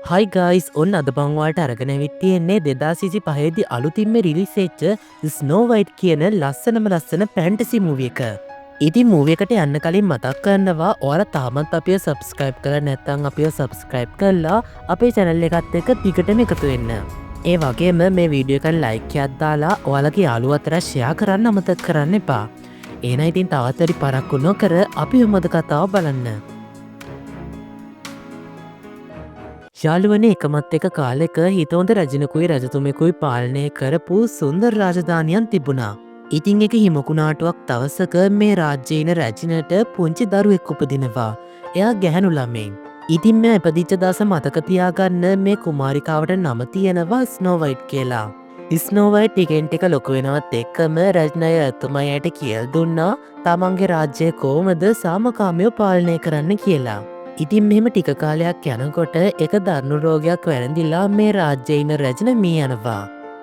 හයි guys ඔන්න අද බංවාට අරගෙන විත්තියෙන්නේ 2025 අලුතින්ම රිලිස් වෙච්ච ස්නෝ වයිට් කියන ලස්සනම ලස්සන ෆැන්ටසි මූවි එක. ඉතින් මූවි එකට යන්න කලින් මතක් කරනවා ඔයාලා තාමත් අපිව සබ්ස්ක්‍රයිබ් කරලා නැත්නම් අපිව සබ්ස්ක්‍රයිබ් කරලා අපේ channel එකත් එක්ක දිගටම එකතු වෙන්න. ඒ වගේම මේ වීඩියෝ එකට ලයික් එකක් දාලා ඔයාලගේ යාළුවෝ අතර ෂෙයා කරන්න අමතක කරන්න එපා. එහෙනම් ඉතින් තවත් වැඩි පරක්කු නොකර අපි මොකද කතාව බලන්න. ශාලුවනේ එකමත් එක කාලෙක හිතෝන්ද රජනකුයි රජතුමෙකුයි පාලනය කරපු සුන්දර රාජධානියන් තිබුණා. ඉතින් එක හිමකුණාටුවක් දවසක මේ රාජ්‍යයන රැජිනට පුංචි දරුවෙක් උපදිනවා. එයා ගැහැණු ළමෙන්. ඉතින් මේ ඉපදිච්ච දවස මතක තියාගන්න මේ කුමාරිකාවට නම තියෙනවා ස්නෝ වයිට් කියලා. ස්නෝ වයිට් ටිකෙන් ටික ලොකු වෙනවත් එක්කම රජනය එතුමයාට කියලා දුන්නා තමන්ගේ රාජ්‍යය කොහොමද සාමකාමීව පාලනය කරන්න කියලා. ඉතින් මෙහෙම ටික කාලයක් යනකොට එක දරුණු රෝගයක් වැළඳිලා මේ රාජ්‍යයේ ඉන්න රැජින මිය යනවා.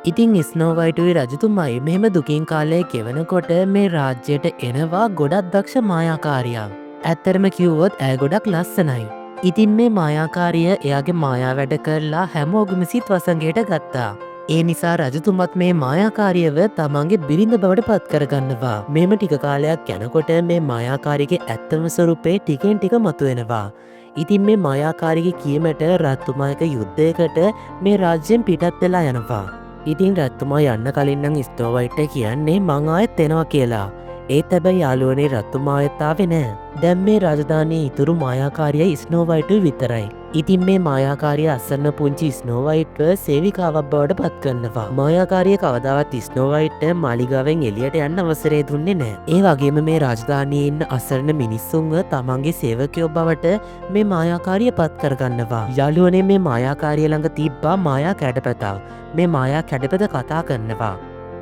ඉතින් ස්නෝ වයිටුයි රජතුමයි මෙහෙම දුකින් කාලය ගෙවනකොට මේ රාජ්‍යයට එනවා ගොඩක් දක්ෂ මායාකාරියක්. ඇත්තරම කිව්වොත් ඇය ගොඩක් ලස්සනයි. ඉතින් මේ මායාකාරිය එයාගේ මායා වැඩ කරලා හැමෝගෙම සිත් වසඟයට ගත්තා. ඒ නිසා රජතුමත් මේ මායාකාරියව තමන්ගේ බිරිඳ බවට පත් කරගන්නවා. මෙම ටික කාලයක් යනකොට මේ මායාකාරියගේ ඇත්තම ස්වරූපේ ටිකෙන් ටික මතුවෙනවා. ඉතින් මේ මායාකාරියගේ කීමට රජතුමා එක යුද්ධයකට මේ රාජ්‍යයෙන් පිටත් වෙලා යනවා. ඉතින් රජතුමා යන්න කලින් නම් ස්නෝ වයිට් කියන්නේ මං ආයෙත් එනවා කියලා. ඒත් හැබැයි යාළුවනේ රජතුමා ආයෙත් ආවේ නෑ. දැන් මේ රාජධානියේ ඉතුරු මායාකාරිය ස්නෝ වයිට් විතරයි. ඉතින් මේ මායාකාරිය අසරණ පුංචි ස්නෝ වයිට්ව සේවිකාවක් බවට පත් කරනවා. මායාකාරිය කවදාවත් ස්නෝ වයිට්ට මාලිගාවෙන් එළියට යන්න අවසරය දුන්නේ නැහැ. ඒ වගේම මේ රාජධානියේ ඉන්න අසරණ මිනිස්සුන්ව තමන්ගේ සේවකයෝ බවට මේ මායාකාරිය පත් කරගන්නවා. යාළුවනේ මේ මායාකාරිය ළඟ තිබ්බා මායා කැඩපතක්. මේ මායා කැඩපත කතා කරනවා.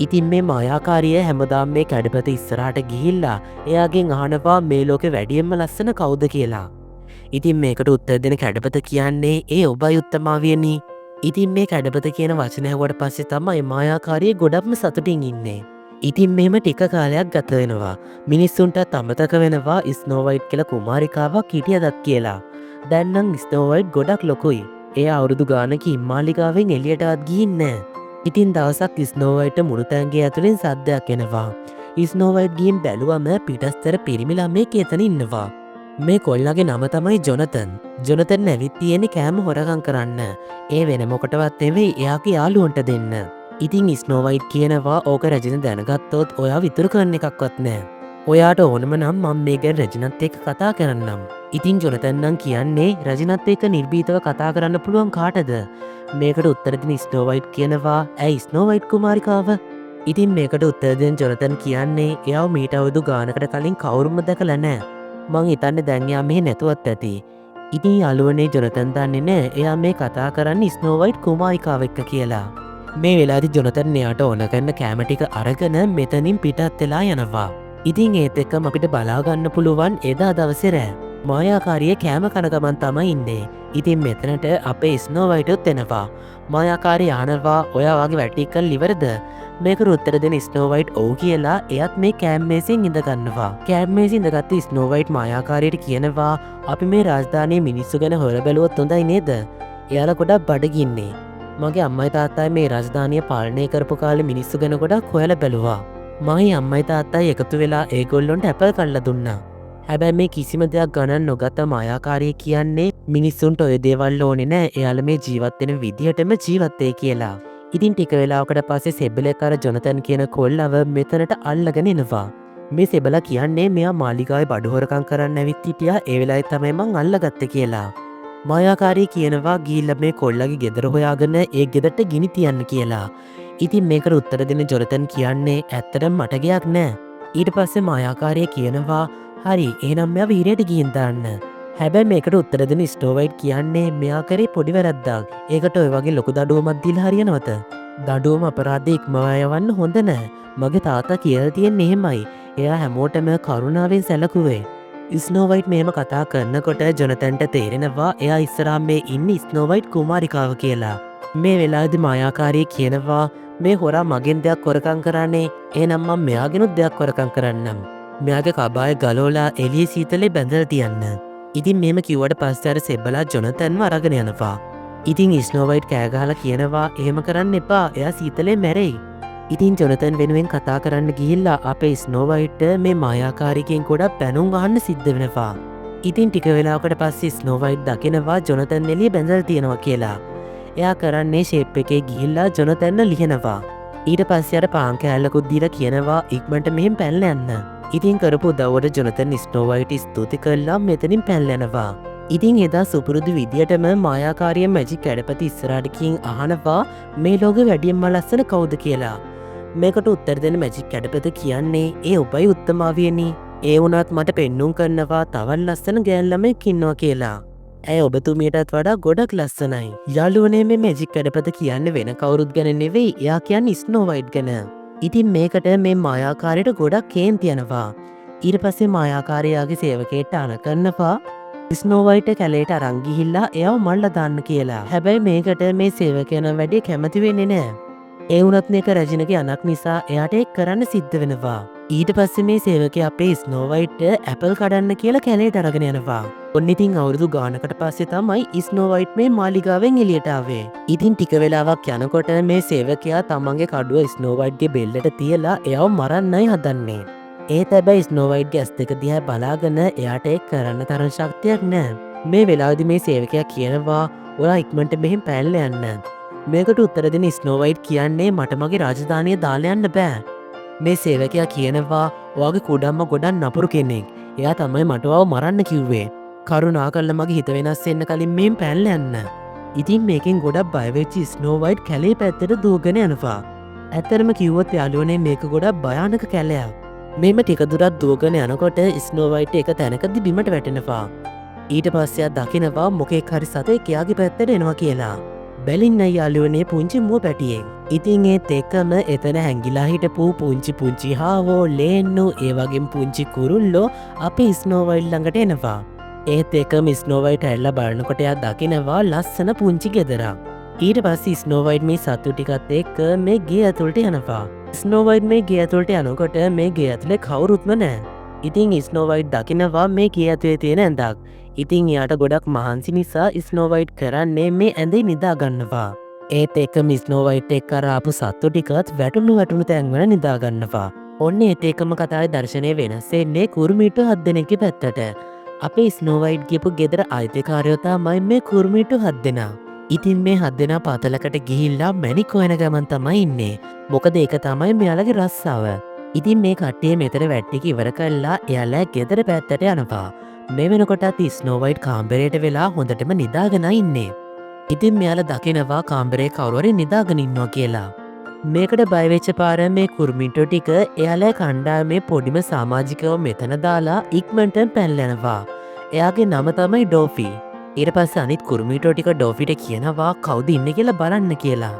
ඉතින් මේ මායාකාරිය හැමදාම මේ කැඩපත ඉස්සරහට ගිහිල්ලා එයාගෙන් අහනවා මේ ලෝකෙ වැඩියෙන්ම ලස්සන කවුද කියලා. ඉතින් මේකට උත්තර දෙන කැඩපත කියන්නේ ඒ ඔබයි උත්තමාවියනි. ඉතින් මේ කැඩපත කියන වචනය ඇහුවට පස්සේ තමයි මායාකාරිය ගොඩක්ම සතුටින් ඉන්නේ. ඉතින් මෙහෙම ටික කාලයක් ගත වෙනවා. මිනිස්සුන්ටත් අමතක වෙනවා ස්නෝ වයිට් කියලා කුමාරිකාවක් හිටියදත් කියලා. දැන් නම් ස්නෝ වයිට් ගොඩක් ලොකුයි. එයා අවුරුදු ගානකින් මාලිගාවෙන් එළියටවත් ගිහින් නැහැ. ඉතින් දවසක් ස්නෝ වයිට් මුණුතැන්ගේ ඇතුලෙන් සද්දයක් එනවා. ස්නෝ වයිට් ගිහින් බැලුවම පිටස්තර පිරිමි ළමෙක් එතන ඉන්නවා. මේ කොල්ලගේ නම තමයි ජොනතන්. ජොනතන් ඇවිත් තියෙන්නේ කෑම හොරගම් කරන්න. ඒ වෙන මොකටවත් නෙවෙයි එයාගේ යාළුවන්ට දෙන්න. ඉතින් ස්නෝ වයිට් කියනවා ඕක රජින දැනගත්තොත් ඔයා විතර කරන්න එකක්වත් නෑ. ඔයාට ඕනම නම් මම මේ ගැන රජිනත් එක්ක කතා කරන්නම්. ඉතින් ජොනතන් නම් කියන්නේ රජිනත් එක්ක නිර්භීතව කතා කරන්න පුළුවන් කාටද? මේකට උත්තර දෙන ස්නෝ වයිට් කියනවා ඇයි ස්නෝ වයිට් කුමාරිකාව? ඉතින් මේකට උත්තර දෙන ජොනතන් කියන්නේ එයාව මීට අවුරුදු ගානකට කලින් කවුරුම දැකලා නෑ. මං හිතන්නේ දැන් එයා මෙහෙ නැතුවත් ඇති. ඉතින් යාළුවනේ ජොනතන් දන්නේ නෑ එයා මේ කතා කරන්නේ ස්නෝ වයිට් කුමාරිකාව එක්ක කියලා. මේ වෙලාවේදී ජොනතන් එයාට ඕන කරන කැම ටික අරගෙන මෙතනින් පිටත් වෙලා යනවා. ඉතින් ඒත් එක්කම අපිට බලා ගන්න පුළුවන් එදා දවසේ රෑ. මායාකාරිය කෑම කන ගමන් තමයි ඉන්නේ. ඉතින් මෙතනට අපේ ස්නෝ වයිට්ත් එනවා. මායාකාරිය අහනවා ඔයා වගේ වැටි කරලා ඉවරද? මේකට උත්තර දෙන ස්නෝ වයිට් ඔව් කියලා එයත් මේ කෑම් මේසෙන් ඉඳ ගන්නවා. කෑම් මේසෙ ඉඳගත්තු ස්නෝ වයිට් මායාකාරියට කියනවා අපි මේ රාජධානියේ මිනිස්සු ගැන හොර බැලුවොත් හොඳයි නේද? එයාලා ගොඩක් බඩගින්නේ. මගේ අම්මයි තාත්තයි මේ රාජධානිය පාලනය කරපු කාලේ මිනිස්සු ගැන ගොඩක් හොයලා බැලුවා. මගේ අම්මයි තාත්තයි එකතු වෙලා ඒගොල්ලොන්ට ඇපල් කල්ලා දුන්නා. හැබැයි මේ කිසිම දෙයක් ගණන් නොගත මායාකාරිය කියන්නේ මිනිස්සුන්ට ඔය දේවල් ඕනේ නෑ. එයාලා මේ ජීවත් වෙන විදිහටම ජීවත් වෙයි කියලා. ඉතින් ටික වෙලාවකට පස්සේ සෙබලේකාර ජොනතන් කියන කොල්ලව මෙතනට අල්ලගෙන එනවා. මේ සෙබලා කියන්නේ මෙයා මාලිගාවේ බඩු හොරකම් කරන්න ඇවිත් හිටියා. ඒ වෙලාවේ තමයි මං අල්ලගත්තේ කියලා. මායාකාරී කියනවා ගිහිල්ලා මේ කොල්ලගේ ගෙදර හොයාගෙන ඒ ගෙදරට ගිනි තියන්න කියලා. ඉතින් මේකට උත්තර දෙන ජොනතන් කියන්නේ ඇත්තටම මට ගයක් නෑ. ඊට පස්සේ මායාකාරිය කියනවා හරි එහෙනම් මෙයා වීරයට ගිහින් දාන්න. හැබැයි මේකට උත්තර දෙන ස්නෝ වයිට් කියන්නේ මෙයා කරේ පොඩි වැරද්දක්. ඒකට ඔය වගේ ලොකු දඩුවමක් දීලා හරියනවද? දඩුවම අපරාධය ඉක්මවා යවන්න හොඳ නෑ. මගේ තාත්තා කියලා තියෙන්නේ එහෙමයි. එයා හැමෝටම කරුණාවෙන් සැලකුවේ. ස්නෝ වයිට් මෙහෙම කතා කරනකොට ජොනතන්ට තේරෙනවා එයා ඉස්සරහා මේ ඉන්නේ ස්නෝ වයිට් කුමාරිකාව කියලා. මේ වෙලාවේදී මායාකාරිය කියනවා මේ හොරා මගෙන් දෙයක් හොරකම් කරන්නේ. එහෙනම් මම මෙයාගෙනුත් දෙයක් හොරකම් කරන්නම්. මෙයාගේ කබාය ගලෝලා එළිය සීතලේ බැඳලා තියන්න. ඉතින් මෙහෙම කිව්වට පස්සේ අර සෙබ්බලා ජොනතන්ව අරගෙන යනවා. ඉතින් ස්නෝවයිට් කෑගහලා කියනවා එහෙම කරන්න එපා එයා සීතලේ මැරෙයි. ඉතින් ජොනතන් වෙනුවෙන් කතා කරන්න ගිහිල්ලා අපේ ස්නෝවයිට්ට මේ මායාකාරිකෙන් ගොඩක් පැනුම් අහන්න සිද්ධ වෙනවා. ඉතින් ටික වෙලාවකට පස්සේ ස්නෝවයිට් දකිනවා ජොනතන් එළිය බැඳලා තියෙනවා කියලා. එයා කරන්නේ ෂේප් එකේ ගිහිල්ලා ජොනතන්ව ලියනවා. ඊට පස්සේ අර පාන් කෑල්ලකුත් දීලා කියනවා ඉක්මනට මෙහෙම පැනලා යන්න. ඉතින් කරපු උදව්වට ජොනතන් ස්නෝවයිට් ස්තුති කළා මෙතනින් පැනලා යනවා. ඉතින් එදා සුපුරුදු විදියටම මායාකාරිය මැජික් කැඩපති ඉස්සරහට ගිහින් අහනවා මේ ලෝකෙ වැඩියෙන්ම ලස්සන කවුද කියලා. මේකට උත්තර දෙන මැජික් කැඩපත කියන්නේ ඒ ඔබයි උත්තමාවියනි. ඒ වුණත් මට පෙන්නුම් කරනවා තවත් ලස්සන ගෑන් ළමෙක් ඉන්නවා කියලා. ඇය ඔබතුමියටත් වඩා ගොඩක් ලස්සනයි. යාළුවනේ මේ මැජික් කැඩපත කියන්නේ වෙන කවුරුත් ගැන නෙවෙයි එයා කියන්නේ ස්නෝවයිට් ගැන. ඉතින් මේකට මේ මායාකාරයට ගොඩක් කේන්ති යනවා. ඊට පස්සේ මායාකාරයාගේ සේවකයෙක්ට අණ කරනවා ස්නෝවයිට් කැලේට අරන් ගිහිල්ලා එයාව මල්ලා දාන්න කියලා. හැබැයි මේකට මේ සේවකයන වැඩි කැමති වෙන්නේ නැහැ. ඒ වුණත් මේක රැජිනගේ අනක් නිසා එයාට ඒක කරන්න සිද්ධ වෙනවා. ඊට පස්සේ මේ සේවකයා අපේ ස්නෝවයිට්ට ඇපල් කඩන්න කියලා කැලේට අරගෙන යනවා. ඔන්න ඉතින් අවුරුදු ගානකට පස්සේ තමයි ස්නෝවයිට් මේ මාලිගාවෙන් එළියට ආවේ. ඉතින් ටික වෙලාවක් යනකොට මේ සේවකයා තමන්ගේ කඩුව ස්නෝවයිට්ගේ බෙල්ලට තියලා එයාව මරන්නයි හදන්නේ. ඒත් හැබැයි ස්නෝවයිට්ගේ ඇස් දෙක දිහා බලාගෙන එයාට ඒක කරන්න තරම් ශක්තියක් නැහැ. මේ වෙලාවේදී මේ සේවකයා කියනවා ඔයා ඉක්මනට මෙහෙන් පැනලා යන්න. මේකට උත්තර දෙන ස්නෝවයිට් කියන්නේ මට මගේ රාජධානිය දාලා යන්න බෑ. මේ සේවකයා කියනවා ඔයාගේ කුඩම්ම ගොඩක් නපුරු කෙනෙක්. එයා තමයි මට ඔයාව මරන්න කිව්වේ. කරුණාකරලා මගේ හිත වෙනස් වෙන්න කලින් මෙහෙන් පැනලා යන්න. ඉතින් මේකෙන් ගොඩක් බය වෙච්ච ස්නෝවයිට් කැලේ පැත්තට දුවගෙන යනවා. ඇත්තටම කිව්වොත් යාළුවනේ මේක ගොඩක් භයානක කැලයක්. මෙම ටික දුරක් දුවගෙන යනකොට ස්නෝවයිට් එක තැනකදී බිමට වැටෙනවා. ඊට පස්සේ දකිනවා මොකෙක් හරි සතෙක් එයාගේ පැත්තට එනවා කියලා. බැලින්න යාළුවනේ පුංචි මුව පැටියෙක්. ඉතින් ඒත් එක්කම එතන හැංගිලා හිටපු පුංචි හාවෝ ලේන්නු ඒ වගේම පුංචි කුරුල්ලෝ අපේ ස්නෝවයිට් ළඟට එනවා. ඒත් එක්කම ස්නෝවයිට් ඇවිල්ලා බලනකොට එයා දකිනවා ලස්සන පුංචි ගෙදරක්. ඊට පස්සේ ස්නෝවයිට් මේ සතු ටිකත් එක්ක මේ ගේ ඇතුළට යනවා. ස්නෝවයිට් මේ ගේ ඇතුළට යනකොට මේ ගේ ඇතුලේ කවුරුත්ම නැහැ. ඉතින් ස්නෝවයිට් දකිනවා මේ ගේ ඇතුලේ තියෙන ඇඳක්. ඉතින් එයාට ගොඩක් මහන්සි නිසා ස්නෝවයිට් කරන්නේ මේ ඇඳේ නිදා ගන්නවා. ඒත් එක්කම ස්නෝවයිට් එක්ක අර ආපු සතු ටිකත් වැටුණු තැන්වල නිදා ගන්නවා. ඔන්න ඒත් එක්කම කතාවේ දර්ශනය වෙනස් වෙන්නේ කුරුමිටු 7 දෙනෙක්ගේ පැත්තට. අපේ ස්නෝවයිට් ගියපු ගෙදර අයිතිකාරයෝ තමයි මේ කුරුමිටු 7 දෙනා. ඉතින් මේ 7 දෙනා පාතලකට ගිහිල්ලා මැණික් හොයන ගමන් තමයි ඉන්නේ. මොකද ඒක තමයි මෙයාලගේ රස්සාව. ඉතින් මේ කට්ටිය මෙතන වැට්ටික ඉවර කළා එයාලා ගෙදර පැත්තට යනවා. මේ වෙනකොටත් ස්නෝවයිට් කාමරයට වෙලා හොඳටම නිදාගෙන ඉන්නේ. ඉතින් මෙයාලා දකිනවා කාමරේ කවුරු හරි නිදාගෙන ඉන්නවා කියලා. මේකට බය වෙච්ච පාර මේ කුරුමිටෝ ටික එයාලා කණ්ඩායමේ පොඩිම සමාජිකව මෙතන දාලා ඉක්මනට පැනලා යනවා. එයාගේ නම තමයි ඩෝෆි. ඊට පස්සේ අනිත් කුරුමිටෝ ටික ඩෝෆිට කියනවා කවුද ඉන්නේ කියලා බලන්න කියලා.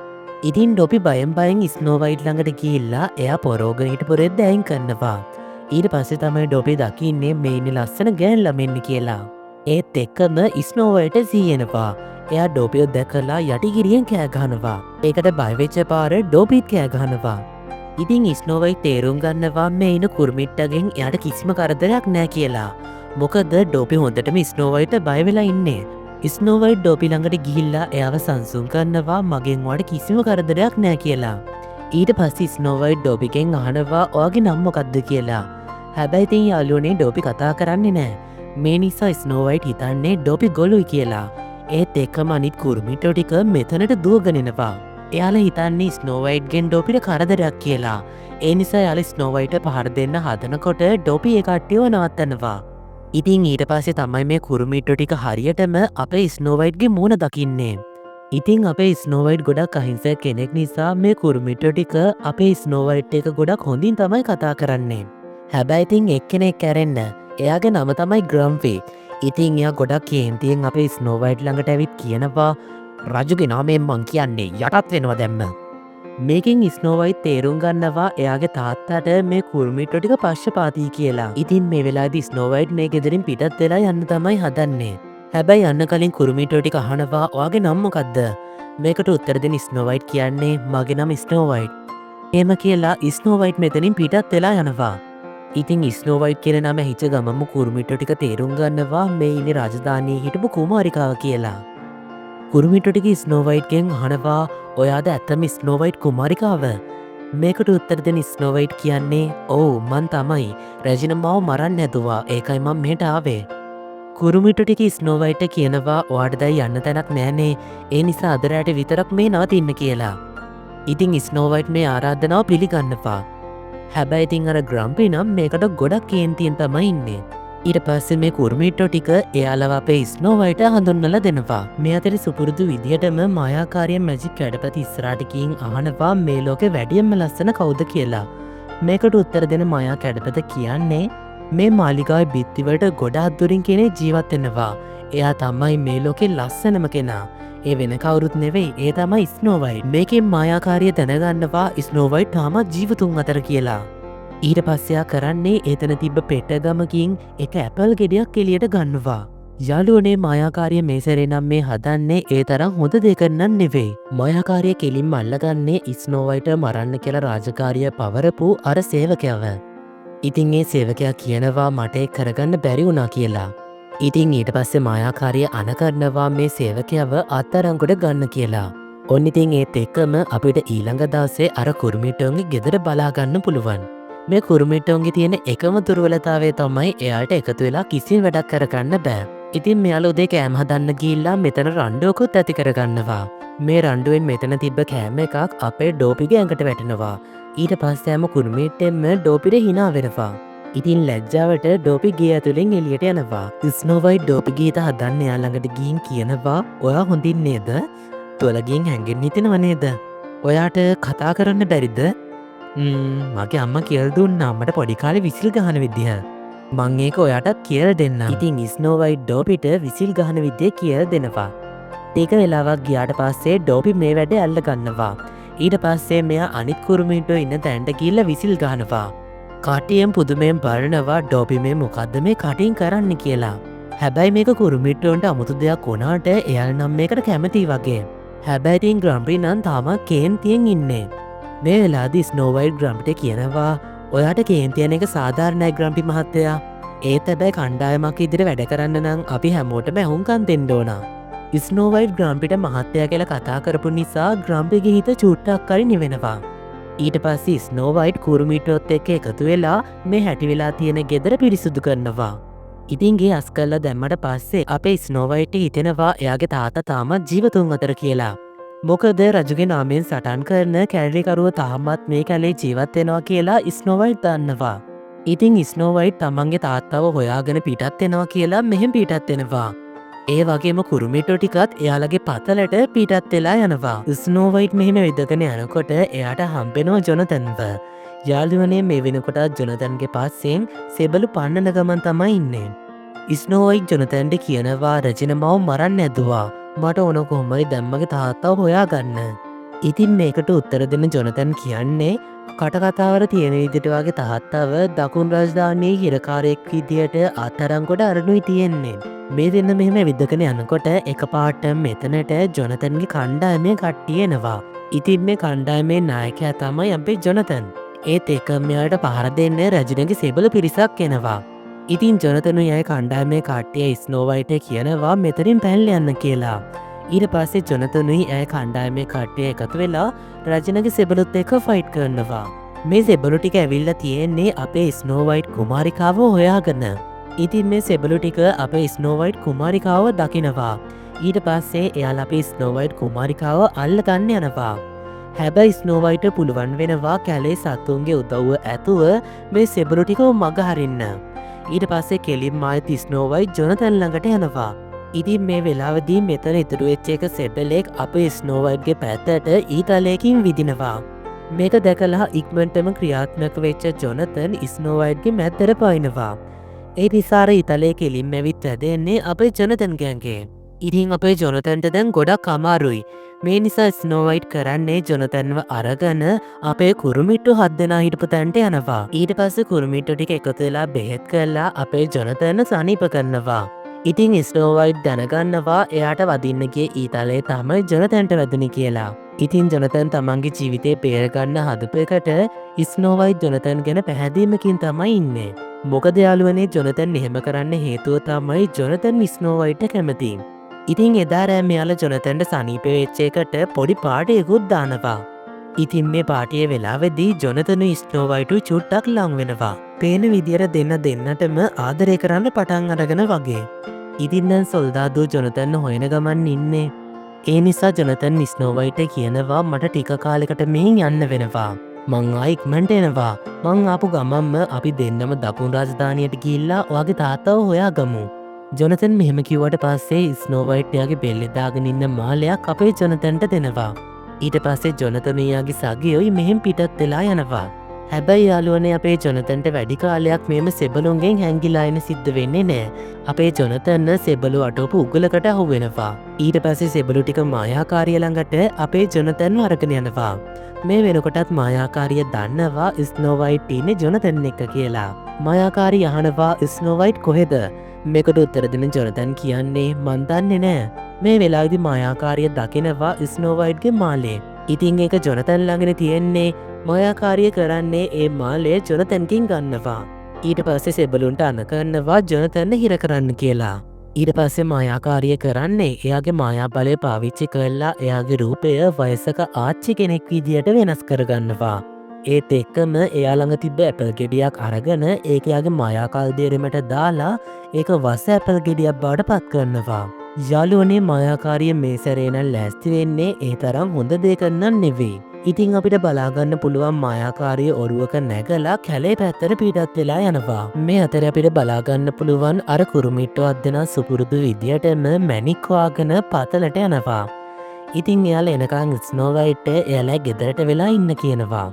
ඉතින් ඩෝපි බයෙන් ස්නෝවයිට් ළඟට ගිහිල්ලා එයා පොරෝගෙන හිටපු රෙද්ද අයින් කරනවා. ඊට පස්සේ තමයි ඩෝපි දකින්නේ මේ ඉන්නේ ලස්සන ගෑන් ළමෙක් කියලා. ඒත් එක්කම ස්නෝවයිට් සීයනවා. එයා ඩෝපිව දැකලා යටිගිරියෙන් කෑ ගහනවා. ඒකට බය වෙච්ච පාර ඩෝපිත් කෑ ගහනවා. ඉතින් ස්නෝවයිට් තේරුම් ගන්නවා මේ ඉන්න කුරුමිට්ටගෙන් එයාට කිසිම කරදරයක් නැහැ කියලා. මොකද ඩෝපි හොඳටම ස්නෝවයිට් බය වෙලා ඉන්නේ. ස්නෝවයිට් ඩෝපි ළඟට ගිහිල්ලා එයාව සංසුන් කරනවා මගෙන් ඔයාට කිසිම කරදරයක් නැහැ කියලා. ඊට පස්සේ ස්නෝවයිට් ඩෝපිගෙන් අහනවා ඔයාගේ නම මොකක්ද කියලා. හැබැයි ඉතින් යාළුවනේ ඩෝපි කතා කරන්නේ නැහැ. මේ නිසා ස්නෝවයිට් හිතන්නේ ඩෝපි ගොළුයි කියලා. ඒත් එක්කම අනිත් කුරුමිටෝ ටික මෙතනට දුවගෙන එනවා. එයාලා හිතන්නේ ස්නෝවයිට්ගෙන් ඩෝපිට කරදරයක් කියලා. ඒ නිසා එයාලා ස්නෝවයිට් පහර දෙන්න හදනකොට ඩෝපි ඒ කට්ටියව නවත්තනවා. ඉතින් ඊට පස්සේ තමයි මේ කුරුමිට්ටෝ ටික හරියටම අපේ ස්නෝවයිට්ගේ මූණ දකින්නේ. ඉතින් අපේ ස්නෝවයිට් ගොඩක් අහිංසක කෙනෙක් නිසා මේ කුරුමිට්ටෝ ටික අපේ ස්නෝවයිට් එක ගොඩක් හොඳින් තමයි කතා කරන්නේ. හැබැයි ඉතින් එක්කෙනෙක් ඇරෙන්න. එයාගේ නම තමයි ග්‍රම්ෆි. ඉතින් එයා ගොඩක් කේන්තියෙන් අපේ ස්නෝවයිට් ළඟට ඇවිත් කියනවා රජුගේ නාමයෙන් මං කියන්නේ යටත් වෙනවා දැම්ම. මේකින් ස්නෝවයිට් තේරුම් ගන්නවා එයාගේ තාත්තට මේ කුරුමිට්ටෝ ටික පක්ෂපාතී කියලා. ඉතින් මේ වෙලාවේදී ස්නෝවයිට් මේ ගෙදරින් පිටත් වෙලා යන්න තමයි හදන්නේ. හැබැයි යන්න කලින් කුරුමිට්ටෝ ටික අහනවා ඔයාගේ නම මොකද්ද? මේකට උත්තර දෙන ස්නෝවයිට් කියන්නේ මගේ නම ස්නෝවයිට්. එහෙම කියලා ස්නෝවයිට් මෙතනින් පිටත් වෙලා යනවා. ඉතින් ස්නෝවයිට් කියන නම හිච ගමම කුරුමිට්ටෝ ටික තේරුම් ගන්නවා මේ ඉන්නේ රාජධානියේ හිටපු කුමාරිකාව කියලා. කුරුමිට්ටෝ ටික ස්නෝවයිට්ගෙන් අහනවා ඔයාද ඇත්තම ස්නෝවයිට් කුමාරිකාව? මේකට උත්තර දෙන ස්නෝවයිට් කියන්නේ ඔව් මන් තමයි. රැජින මාව මරන්න ඇදුවා. ඒකයි මම මෙහෙට ආවේ. කුරුමිට්ටෝ ටික ස්නෝවයිට්ට කියනවා ඔයාට දැන් යන්න තැනක් නෑනේ. ඒ නිසා අද රැට විතරක් මේ නවතින්න කියලා. ඉතින් ස්නෝවයිට් මේ ආරාධනාව පිළිගන්නවා. හැබැයි ඉතින් අර ග්‍රම්පි නම් මේකට ගොඩක් කේන්තියෙන් තමයි ඉන්නේ. ඊට පස්සේ මේ කුරුමිට්ටෝ ටික එයාලව අපේ ස්නෝවයිට හඳුන්වලා දෙනවා. මේ අතරේ සුපුරුදු විදිහටම මායාකාරී මැජික් කැඩපත ඉස්සරහට ගිහින් අහනවා මේ ලෝකේ වැඩියෙන්ම ලස්සන කවුද කියලා. මේකට උත්තර දෙන මායා කැඩපත කියන්නේ මේ මාලිගාවේ බිත්තිවලට ගොඩාක් දුරින් කෙනෙක් ජීවත් වෙනවා. එයා තමයි මේ ලෝකේ ලස්සනම කෙනා. ඒ වෙන කවුරුත් නෙවෙයි, ඒ තමයි ස්නෝවයිට්. මේකෙන් මායාකාරිය දැනගන්නවා ස්නෝවයිට් තාමත් ජීවතුන් අතර කියලා. ඊට පස්සයා කරන්නේ එතන තිබ්බ පෙට්ටගමකින් එක ඇපල් ගෙඩියක් එළියට ගන්නවා. යාළුවනේ මායාකාරිය මේ සැරේ නම් මේ හදන්නේ ඒ තරම් හොඳ දෙයක් නන් නෙවෙයි. මායාකාරිය කෙලින්ම අල්ලගන්නේ ස්නෝවයිට මරන්න කියලා රාජකාරිය පවරපු අර සේවකයව. ඉතින් ඒ සේවකයා කියනවා මට ඒක කරගන්න බැරි වුණා කියලා. ඉතින් ඊට පස්සේ මායාකාරිය අනකරනවා මේ සේවකයව අත්අඩංගුවට ගන්න කියලා. ඔන්න ඉතින් ඒත් එක්කම අපිට ඊළඟ දවසේ අර කුරුමිට්ටෝන්ගේ ගෙදර බලා ගන්න පුළුවන්. මේ කුරුමිට්ටෝන්ගේ තියෙන එකම දුර්වලතාවය තමයි එයාට එකතු වෙලා කිසිම වැඩක් කරගන්න බෑ. ඉතින් මෙයාලා උදේ කෑම හදන්න ගිහිල්ලා මෙතන රණ්ඩුවකුත් ඇති කරගන්නවා. මේ රණ්ඩුවෙන් මෙතන තිබ්බ කෑම එකක් අපේ ඩෝපිගේ ඇඟට වැටෙනවා. ඊට පස්සේ හැම කුරුමිට්ටෙම ඩෝපිට hina වෙනවා. ඉතින් ලැජ්ජාවට ඩෝපි ගේ ඇතුලෙන් එළියට යනවා. ස්නෝවයිට් ඩෝපි ගීත හදන්න එයා ළඟට ගිහින් කියනවා ඔයා හොඳින් නේද? තුවලගෙන් හැංගෙන්න හිතෙනව නේද? ඔයාට කතා කරන්න බැරිද? මගේ අම්මා කියලා දුන්නා මට පොඩි කාලේ විසිල් ගහන විදිහ. මං ඒක ඔයාටත් කියලා දෙන්නම්. ඉතින් ස්නෝවයිට් ඩෝපිට විසිල් ගහන විදිය කියලා දෙනවා. ටික වෙලාවක් ගියාට පස්සේ ඩෝපි මේ වැඩේ අල්ල ගන්නවා. ඊට පස්සේ මෙයා අනිත් කුරුමිට්ටෝ ඉන්න තැනට ගිහිල්ලා විසිල් ගහනවා. කටියෙන් පුදුමයෙන් බලනවා ඩෝපි මේ මොකද්ද මේ කටින් කරන්න කියලා. හැබැයි මේක කුරුමිට්ටෝන්ට අමුතු දෙයක් වුණාට එයාලා නම් මේකට කැමති වගේ. හැබැයි ඉතින් ග්‍රම්පි නම් තාමත් කේන්තියෙන් ඉන්නේ. මේ වෙලාවේදී ස්නෝවයිට් ග්‍රම්පිට කියනවා ඔයාට කේන්ති යන එක සාධාරණයි ග්‍රම්පි මහත්තයා. ඒත් හැබැයි කණ්ඩායමක් ඉදිරියට වැඩ කරන්න නම් අපි හැමෝටම ඇහුම්කන් දෙන්න ඕන. ස්නෝවයිට් ග්‍රම්පිට මහත්තයා කියලා කතා කරපු නිසා ග්‍රම්පිගේ හිත චුට්ටක් හරි නිවෙනවා. ඊට පස්සේ ස්නෝවයිට් කුරුමිට්ටෝත් එක්ක එකතු වෙලා මේ හැටි වෙලා තියෙන ගෙදර පිරිසුදු කරනවා. ඉතින් ගේ අස් කරලා දැම්මට පස්සේ අපේ ස්නෝවයිට් හිතෙනවා එයාගේ තාත්තා තාමත් ජීවතුන් අතර කියලා. මොකද රජුගේ නාමයෙන් සටන් කරන කැරලිකරුව තාමත් මේ කැලේ ජීවත් වෙනවා කියලා ස්නෝවයිට් දන්නවා. ඉතින් ස්නෝවයිට් තමන්ගේ තාත්තව හොයාගෙන පිටත් වෙනවා කියලා මෙහෙම පිටත් වෙනවා. ඒ වගේම කුරුමිට්ටෝ ටිකත් එයාලගේ පතලට පිටත් වෙලා යනවා. ස්නෝවයිට් මෙහෙම විදගෙන යනකොට එයාට හම්බෙනවා ජොනතන්ව. යාළුවනේ මේ වෙනකොට ජොනතන්ගේ පස්සෙන් සෙබළු පන්නන ගමන් තමයි ඉන්නේ. ස්නෝවයිට් ජොනතන්ට කියනවා රජින මාව මරන්න ඇදුවා. මට ඕන කොහොමයි දැම්මගේ තාත්තාව හොයාගන්න. ඉතින් මේකට උත්තර දෙන ජොනතන් කියන්නේ කටකතාවර තියෙන විදිහට වගේ තාත්තාව දකුණු රාජධානියේ හිරකාරයෙක් විදියට අත්අඩංගුවට අරනුයි තියෙන්නේ. මේ දෙන්න මෙහෙම විදගෙන යනකොට එකපාරට මෙතනට ජොනතන්ගේ කණ්ඩායමේ කට්ටිය එනවා. ඉතින් මේ කණ්ඩායමේ නායකයා තමයි අපේ ජොනතන්. ඒත් එකම මෙයාට පහර දෙන්න රජුණගේ සෙබළු පිරිසක් එනවා. ඉතින් ජොනතනුයි අය කණ්ඩායමේ කට්ටිය ස්නෝවයිට කියනවා මෙතනින් පැනලා යන්න කියලා. ඊට පස්සේ ජොනතනුයි අය කණ්ඩායමේ කට්ටිය එකතු වෙලා රජුණගේ සෙබළුත් එක්ක ෆයිට් කරනවා. මේ සෙබළු ටික ඇවිල්ලා තියෙන්නේ අපේ ස්නෝවයිට් කුමාරිකාව හොයාගෙන. ඉතින් මේ සෙබළු ටික අපේ ස්නෝවයිට් කුමාරිකාව දකිනවා. ඊට පස්සේ එයාලා අපේ ස්නෝවයිට් කුමාරිකාව අල්ලගන්න යනවා. හැබැයි ස්නෝවයිට පුළුවන් වෙනවා කැලේ සතුන්ගේ උදව්ව ඇතුව මේ සෙබළු ටික මග හරින්න. ඊට පස්සේ කෙලින්ම ආයෙත් ස්නෝවයිට් ජොනතන් ළඟට යනවා. ඉතින් මේ වෙලාවදී මෙතන ඉතුරු වෙච්ච එක සෙබළෙක් අපේ ස්නෝවයිට්ගේ පැත්තට ඊතලයකින් විදිනවා. මේක දැකලා ඉක්මනටම ක්‍රියාත්මක වෙච්ච ජොනතන් ස්නෝවයිට්ගේ මැද්දට පයින්නවා. ඒ නිසා ඊතලයේ කෙලින්ම ඇවිත් ඇදෙන්නේ අපේ ජොනතන් ගෑන්ගේ. ඉතින් අපේ ජොනතන්ට දැන් ගොඩක් අමාරුයි. මේ නිසා ස්නෝවයිට් කරන්නේ ජොනතන්ව අරගෙන අපේ කුරුමිට්ටු 7 දෙනා හිටපු තැනට යනවා. ඊට පස්සේ කුරුමිට්ටු ටික එකතු වෙලා බෙහෙත් කරලා අපේ ජොනතන්ව සනීප කරනවා. ඉතින් ස්නෝවයිට් දැනගන්නවා එයාට වදින්න ගිය ඊතලයේ තමයි ජොනතන්ට වැදුනේ කියලා. ඉතින් ජොනතන් තමන්ගේ ජීවිතේ පෙරගන්න හදපු එකට ස්නෝවයිට් ජොනතන් ගැන පැහැදීමකින් තමයි ඉන්නේ. මොකද යාළුවනේ ජොනතන් එහෙම කරන්න හේතුව තමයි ජොනතන් ස්නෝවයිට්ට කැමති. ඉතින් එදාරෑ මෙයාල ජොනතන්ට සනීප වෙච්චේකට පොඩි පාටයකුත් දානවා. ඉතින් මේ පාටිය වෙලාවෙදී ජොනතනු ස්නෝවයිටු චුට්ටක් ලං වෙනවා. පේන විදියට දෙන්නටම ආදරය කරන්න පටන් අරගෙන වගේ. ඉතින්නන් සොල්දාදූ ජොනතන්න හොයන ගමන් ඉන්නේ. ඒ නිසා ජොනතන් ස්නෝවයිට කියනවා මට ටික කාලෙකට මෙහින් යන්න වෙනවා. මං ආයික්මට එනවා. මං ආපු ගමම්ම අපි දෙන්නම දකුණු රාජධානයට ගිල්ලා ඔයාගේ තාත්තව හොයා ගමු. ජොනතන් මෙහෙම කිව්වට පස්සේ ස්නෝවයිට්යාගේ බෙල්ලෙදාගෙන ඉන්න මාලයක් අපේ ජොනතන්ට දෙනවා. ඊට පස්සේ ජොනතනයාගේ සගයොයි මෙහෙම පිටත් වෙලා යනවා. හැබැයි යාළුවනේ අපේ ජොනතන්ට වැඩි කාලයක් මෙම සෙබළුන්ගෙන් හැංගිලායන සිද්ධ වෙන්නේ නෑ. අපේ ජොනතන්න සෙබළු අටෝපු උගලකට අහු වෙනවා. ඊට පස්සේ සෙබළු ටික මායාකාරිය ළඟට අපේ ජොනතන්ව අරගෙන යනවා. මේ වෙනකොටත් මායාකාරිය දන්නවා ස්නෝවයිට් ඉන්නේ ජොනතන් එක කියලා. මායාකාරී අහනවා ස්නෝවයිට් කොහෙද? මේකට උත්තර දෙන ජොනතන් කියන්නේ මන් දන්නේ නෑ. මේ වෙලාවේදී මායාකාරිය දකිනවා ස්නෝවයිට්ගේ මාලේ. ඉතින් ඒක ජොනතන් ළඟනේ තියෙන්නේ. මායාකාරිය කරන්නේ ඒ මාලේ ජොනතන්කින් ගන්නවා. ඊට පස්සේ සෙබළුන්ට අන කරනවා ජොනතන්න හිර කරන්න කියලා. ඊට පස්සේ මායාකාරිය කරන්නේ එයාගේ මායා බලය පාවිච්චි කරලා එයාගේ රූපය වයසක ආච්චි කෙනෙක් විදියට වෙනස් කරගන්නවා. ඒත් එක්කම එයා ළඟ තිබ්බ ඇපල් ගෙඩියක් අරගෙන ඒක එයාගේ මායාකල්දේරෙමට දාලා ඒක වස ඇපල් ගෙඩියක් බවට පත් කරනවා. යාළුවනේ මායාකාරිය මේ සැරේනම් ලෑස්ති වෙන්නේ ඒ තරම් හොඳ දෙයක් කරන්න නෙවෙයි. ඉතින් අපිට බලාගන්න පුළුවන් මායාකාරිය ඔරුවක නැගලා කැලේ පැත්තට පිටත් වෙලා යනවා. මේ අතර අපිට බලාගන්න පුළුවන් අර කුරුමිට්ටෝ අද්දෙනා සුපුරුදු විදියටම මැණික් වාගෙන පතලට යනවා. ඉතින් එයාලා එනකන් ස්නෝවයිට් එයාලා ගෙදරට වෙලා ඉන්න කියනවා.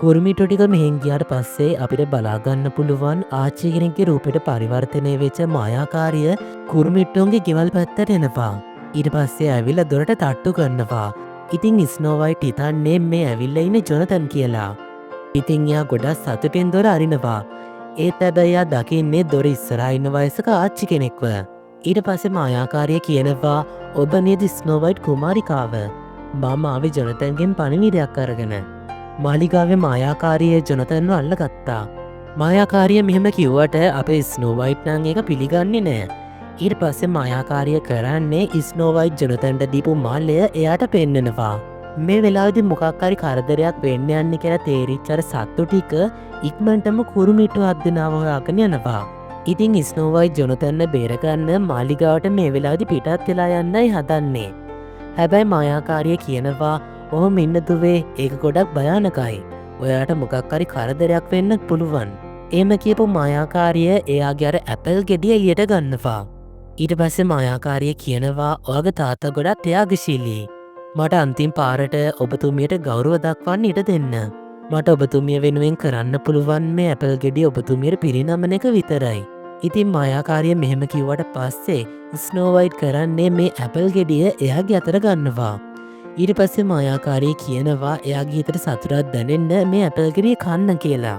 කුරුමිට්ටෝ ටික මෙහෙන් ගියාට පස්සේ අපිට බලාගන්න පුළුවන් ආච්චි කෙනෙක්ගේ රූපෙට පරිවර්තනය වෙච්ච මායාකාරිය කුරුමිට්ටෝන්ගේ ගෙවල් පැත්තට එනවා. ඊට පස්සේ ඇවිල්ලා දොරට තට්ටු කරනවා. ඉතින් ස්නෝවයිට් හිතන්නේ මේ ඇවිල්ලා ඉන්නේ ජොනතන් කියලා. ඉතින් එයා ගොඩක් සතුටින් දොර අරිනවා. ඒත් හැබැයි එයා දකින්නේ දොර ඉස්සරහා ඉන්න වයසක ආච්චි කෙනෙක්ව. ඊට පස්සේ මායාකාරිය කියනවා ඔබ නේද ස්නෝවයිට් කුමාරිකාව? මම ආවේ ජොනතන්ගෙන් පණිවිඩයක් අරගෙන. මාලිගාවේ මායාකාරිය ජොනතන්ව අල්ලගත්තා. මායාකාරිය මෙහෙම කිව්වට අපේ ස්නෝවයිට් නම් ඒක පිළිගන්නේ නෑ. ඊට පස්සේ මායාකාරිය කරන්නේ ස්නෝවයිට් ජොනතන්ට දීපු මාලය එයාට පෙන්නනවා. මේ වෙලාවේදී මොකක් හරි කරදරයක් වෙන්න යන්නේ කියලා තේරිච්ච අර සත්තු ටික ඉක්මනටම කුරුමිට්ටෝ අද්දනාව හොයාගෙන යනවා. ඉතින් ස්නෝවයිට් ජොනතන්ව බේරගන්න මාලිගාවට මේ වෙලාවේදී පිටත් වෙලා යන්නයි හදන්නේ. හැබැයි මායාකාරිය කියනවා ඔහොම ඉන්න දුවේ ඒක ගොඩක් භයානකයි. ඔයාට මොකක් හරි කරදරයක් වෙන්න පුළුවන්. එහෙම කියපු මායාකාරිය එයාගේ අර ඇපල් ගෙඩිය එළියට ගන්නවා. ඊට පස්සේ මායාකාරිය කියනවා ඔයාගේ තාත්තා ගොඩක් ත්‍යාගශීලී. මට අන්තිම පාරට ඔබතුමියට ගෞරව දක්වන්න ඉඩ දෙන්න. මට ඔබතුමිය වෙනුවෙන් කරන්න පුළුවන් මේ ඇපල් ගෙඩිය ඔබතුමියට පිරිනමන එක විතරයි. ඉතින් මායාකාරිය මෙහෙම කිව්වට පස්සේ ස්නෝවයිට් කරන්නේ මේ ඇපල් ගෙඩිය එයාගේ අතට ගන්නවා. ඊට පස්සේ මායාකාරිය කියනවා එයාගේ හිතට සතුටක් දැනෙන්න මේ ඇපල් ගෙඩිය කන්න කියලා.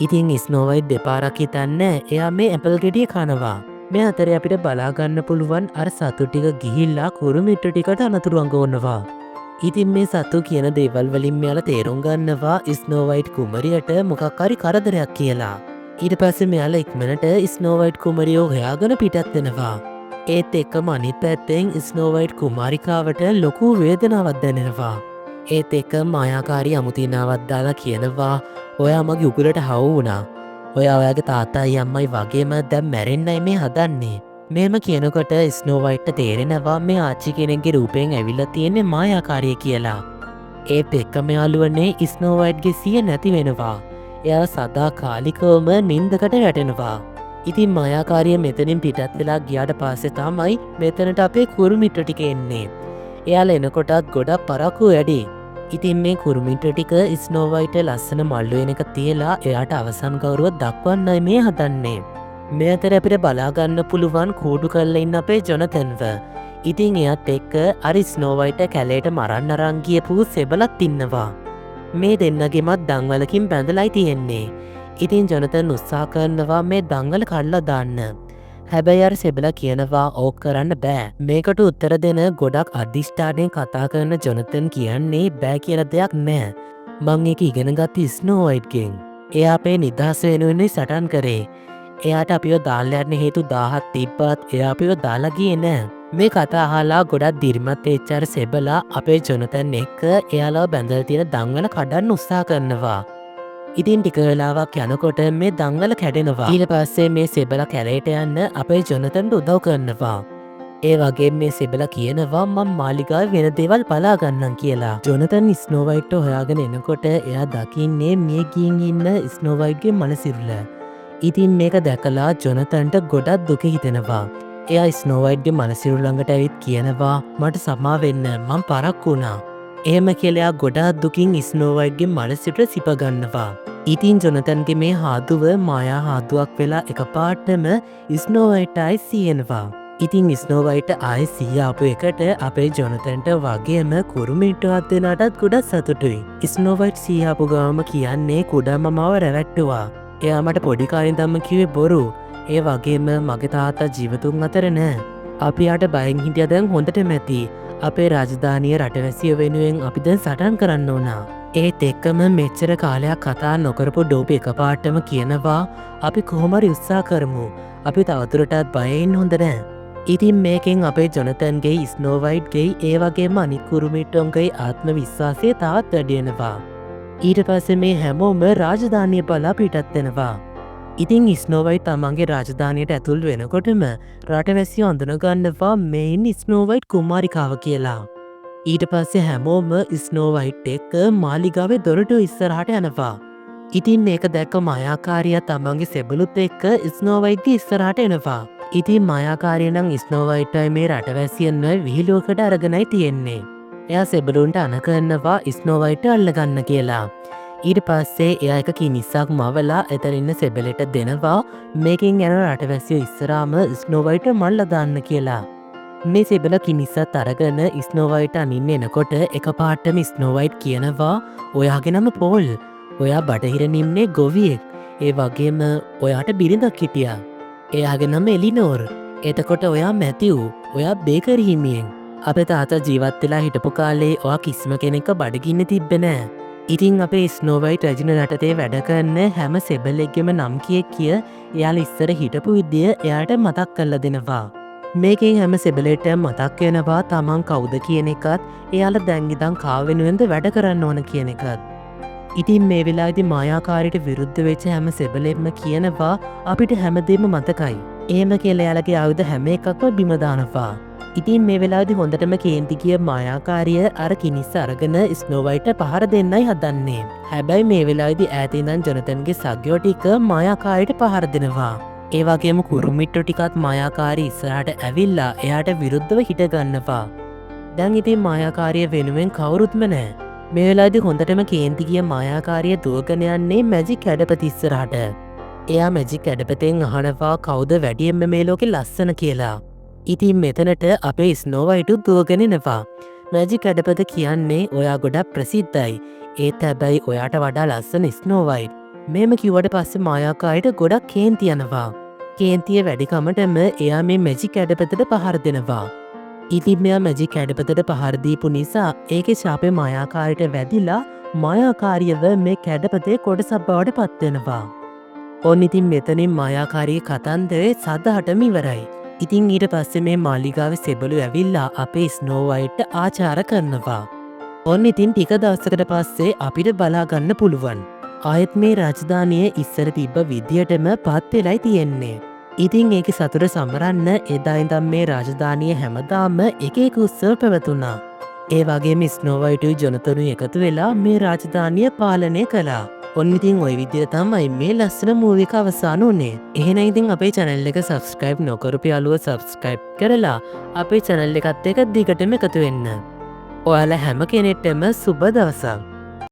ඉතින් ස්නෝවයිට් දෙපාරක් හිතන්නේ එයා මේ ඇපල් ගෙඩිය කනවා. මේ අතරේ අපිට බලාගන්න පුළුවන් අර සතු ටික ගිහිල්ලා කුරුමිට්ටෝ ටිකට අනතුරු අඟවනවා. ඉතින් මේ සතු කියන දේවල් වලින් මෙයාලා තේරුම් ගන්නවා ස්නෝවයිට් කුමරියට මොකක් හරි කරදරයක් කියලා. ඊට පස්සේ මෙයාලා ඉක්මනට ස්නෝවයිට් කුමරියෝ හොයාගෙන පිටත් වෙනවා. ඒත් එක්කම අනිත් පැත්තෙන් ස්නෝවයිට් කුමාරිකාවට ලොකු වේදනාවක් දැනෙනවා. ඒත් එක්ක මායාකාරී අමුතිනාවක් දාලා කියනවා ඔයා මගේ උගලට හවු වුණා. ඔයා ඔයාගේ තාත්තයි අම්මයි වගේම දැන් මැරෙන්නයි මේ හදන්නේ. මෙහෙම කියනකොට ස්නෝවයිට්ට තේරෙනවා මේ ආච්චි කෙනෙක්ගේ රූපයෙන් ඇවිල්ලා තියෙන්නේ මායාකාරිය කියලා. ඒත් එක්කම යාළුවනේ ස්නෝවයිට්ගේ සිය නැති වෙනවා. එයා සදා කාලිකවම නින්දකට වැටෙනවා. ඉතින් මායාකාරිය මෙතනින් පිටත් වෙලා ගියාට පස්සේ තමයි මෙතනට අපේ කුරුමිට්ටෝ ටික එන්නේ. එයාලා එනකොටත් ගොඩක් පරක්කු වැඩි. ඉතින් මේ කුරුමිට්ටෝ ටික ස්නෝවයිට් ලස්සන මල්ලු වෙනක තියලා එයාට අවසන් ගෞරව දක්වන්නයි මේ හදන්නේ. මේ අතර අපිට බලාගන්න පුළුවන් කූඩු කරලා ඉන්න අපේ ජොනතන්ව. ඉතින් එයාත් එක්ක අර ස්නෝවයිට් කැලේට මරන්න අරන් ගියපු සෙබළත් ඉන්නවා. මේ දෙන්නගෙමත් දන්වලකින් බැඳලායි තියෙන්නේ. ඉතින් ජොනතන් උත්සාහ කරනවා මේ දංගල කඩලා දාන්න. හැබැයි අර සෙබලා කියනවා ඕක කරන්න බෑ. මේකට උත්තර දෙන ගොඩක් අධිෂ්ඨානයෙන් කතා කරන ජොනතන් කියන්නේ බෑ කියලා දෙයක් නෑ. මං ඒක ඉගෙන ගත්තේ ස්නෝවයිට්ගෙන්. එයා අපේ නිදහස වෙනුවෙන් සටන් කරේ. එයාට අපිව දාලා යන්න හේතු 1000ක් තිබ්බත් එයා අපිව දාලා ගියේ නෑ. මේ කතා අහලා ගොඩක් දිරිමත් එච්චර සෙබලා අපේ ජොනතන් එක්ක එයාලා බැඳලා තියෙන දංවල කඩන්න උත්සාහ කරනවා. ඉතින් ටික වෙලාවක් යනකොට මේ දංවල කැඩෙනවා. ඊට පස්සේ මේ සෙබලා කැලේට යන්න අපේ ජොනතන්ට උදව් කරනවා. ඒ වගේ මේ සෙබලා කියනවා මම මාලිගාවේ වෙන දේවල් බලා ගන්නම් කියලා. ජොනතන් ස්නෝ වයිට්ට හොයාගෙන එනකොට එයා දකින්නේ මේ ගිහින් ඉන්න ස්නෝ වයිට්ගේ මනසිරුල. ඉතින් මේක දැකලා ජොනතන්ට ගොඩක් දුක හිතෙනවා. එයා ස්නෝ වයිට්ගේ මනසිරුල ළඟට ඇවිත් කියනවා මට සමා වෙන්න මං පරක්කු වුණා. එහෙම කියලා ගොඩාක් දුකින් ස්නෝ වයිට්ගේ මනසිරුල සිප ගන්නවා. ඉතින් ජොනතන්ගේ මේ හාදුව මායා හාදුවක් වෙලා එකපාරටම ස්නෝ වයිට් ආයි සියනවා. ඉතින් ස්නෝ වයිට් ආයි සිය ආපු එකට අපේ ජොනතන්ට වගේම කුරුමිට්ටුවත් දෙනාටත් ගොඩක් සතුටුයි. ස්නෝ වයිට් සිය ආපු ගාම කියන්නේ කුඩා මමාව රැවට්ටුවා. එයා මට පොඩි කාලේ ඉඳන්ම කිව්වේ බොරු. ඒ වගේම මගේ තාත්තා ජීවතුන් අතර නෑ. අපි යාට බයෙන් හිටියා දැන් හොඳටම ඇති. අපේ රාජධානිය රටවැසියෝ වෙනුවෙන් අපි දැන් සටන් කරන්න ඕන. ඒත් එක්කම මෙච්චර කාලයක් කතා නොකරපු ඩෝපි එකපාරටම කියනවා අපි කොහොම හරි උත්සාහ කරමු. අපි තවදුරටත් බයෙන් හොඳ නෑ. ඉතින් මේකෙන් අපේ ජොනතන්ගේ ස්නෝ වයිට්ගේ ඒ වගේම අනිත් කුරුමිට්ටොන්ගේ ආත්ම විශ්වාසය තවත් වැඩි වෙනවා. ඊට පස්සේ මේ හැමෝම රාජධානිය බලා පිටත් වෙනවා. ඉතින් ස්නෝ වයිට් තමන්ගේ රාජධානියට ඇතුල් වෙනකොටම රටවැසියෝ අඳුනගන්නවා මේ ස්නෝ වයිට් කුමාරිකාව කියලා. ඊට පස්සේ හැමෝම ස්නෝ වයිට් එක්ක මාලිගාවේ දොරටු ඉස්සරහට යනවා. ඉතින් මේක දැක්ක මායාකාරියා තමන්ගේ සෙබළුත් එක්ක ස්නෝ වයිට්ගේ ඉස්සරහට එනවා. ඉතින් මායාකාරිය නම් ස්නෝ වයිට්ටයි මේ රටවැසියන්ව විහිළුවකට අරගෙනයි තියෙන්නේ. එයා සෙබළුන්ට අණ කරනවා ස්නෝ වයිට් අල්ලගන්න කියලා. ඊට පස්සේ එයා එක කිනිස්සක් මවලා එතනින්න සෙබලෙට දෙනවා මේකින් යන රටවැසියෝ ඉස්සරාම ස්නෝ වයිට් මල්ල දාන්න කියලා. මේ සෙබල කිනිස්සත් අරගෙන ස්නෝ වයිට් අනින්න එනකොට එකපාරටම ස්නෝ වයිට් කියනවා ඔයාගේ නම පෝල්. ඔයා බටහිර නිම්නේ ගොවියෙක්. ඒ වගේම ඔයාට බිරිඳක් හිටියා. එයාගේ නම එලිනෝර්. එතකොට ඔයා මැතිව්. ඔයා බේකරි හිමියෙන්. අපේ තාත්තා ජීවත් වෙලා හිටපු කාලේ ඔයා කිසිම කෙනෙක්ව බඩගින්න තිබ්බේ නෑ. ඉතින් අපේ ස්නෝ වයිට් රජුන රටේ වැඩ කරන හැම සෙබලෙක්ගෙම නම් කිය එයාලා ඉස්සර හිටපු විදිය එයාට මතක් කරලා දෙනවා. මේකෙන් හැම සෙබලෙට මතක් වෙනවා තමන් කවුද කියන එකත් එයාලා දැන් ඉඳන් කා වෙනුවෙන්ද වැඩ කරන්න ඕන කියන එකත්. ඉතින් මේ වෙලාවේදී මායාකාරීට විරුද්ධ වෙච්ච හැම සෙබලෙක්ම කියනවා අපිට හැමදේම මතකයි. එහෙම කියලා එයාලගේ ආයුධ හැම එකක්ම බිම දානවා. ඉතින් මේ වෙලාවේදී හොඳටම කේන්ති ගිය මායාකාරිය අර කිනිස්ස අරගෙන ස්නෝ වයිට් පහර දෙන්නයි හදන්නේ. හැබැයි මේ වෙලාවේදී ඈත ඉඳන් ජොනතන්ගේ සගයෝ ටික මායාකාරියට පහර දෙනවා. ඒ වගේම කුරුමිට්ටෝ ටිකත් මායාකාරී ඉස්සරහට ඇවිල්ලා එයාට විරුද්ධව හිට ගන්නවා. දැන් ඉතින් මායාකාරිය වෙනුවෙන් කවුරුත්ම නැහැ. මේ වෙලාවේදී හොඳටම කේන්ති ගිය මායාකාරිය දුවගෙන යන්නේ මැජික් කැඩපත ඉස්සරහට. එයා මැජික් කැඩපතෙන් අහනවා කවුද වැඩියෙන්ම මේ ලෝකේ ලස්සන කියලා. ඉතින් මෙතනට අපේ ස්නෝ වයිට් දුවගෙන එනවා. මැජික් කැඩපත කියන්නේ ඔයා ගොඩක් ප්‍රසිද්ධයි. ඒත් හැබැයි ඔයාට වඩා ලස්සන ස්නෝ වයිට්. මෙහෙම කිව්වට පස්සේ මායාකාරියට ගොඩක් කේන්ති යනවා. කේන්තිය වැඩිකමටම එයා මේ මැජික් කැඩපතට පහර දෙනවා. ඉතින් මෙයා මැජික් කැඩපතට පහර දීපු නිසා ඒකේ ශාපේ මායාකාරියට වැදිලා මායාකාරියව මේ කැඩපතේ කොටසක් බවට පත් වෙනවා. ඔන්න ඉතින් මෙතනින් මායාකාරී කතන්දරේ සදහටම ඉවරයි. ඉතින් ඊට පස්සේ මේ මාලිගාවේ සෙබළු ඇවිල්ලා අපේ ස්නෝ වයිට්ට ආචාර කරනවා. ඔන්න ඉතින් ටික දවසකට පස්සේ අපිට බලා ගන්න පුළුවන්. ආයෙත් මේ රාජධානිය ඉස්සර තිබ්බ විදියටම පත් වෙලයි තියෙන්නේ. ඉතින් ඒක සතුට සමරන්න එදා ඉඳන් මේ රාජධානිය හැමදාම එක එක උත්සව පැවතුණා. ඒ වගේම ස්නෝ වයිට්යි ජොනතනුයි එකතු වෙලා මේ රාජධානිය පාලනය කළා. ඔන්න ඉතින් ওই විදිහට තමයි මේ ලස්සන මූවි එක අවසන් වුනේ. එහෙනම් ඉතින් අපේ channel එක subscribe නොකරපු යාළුවෝ subscribe කරලා අපේ channel එකත් එක්ක දිගටම එකතු වෙන්න. ඔයාලා හැම කෙනෙක්ටම සුබ දවසක්.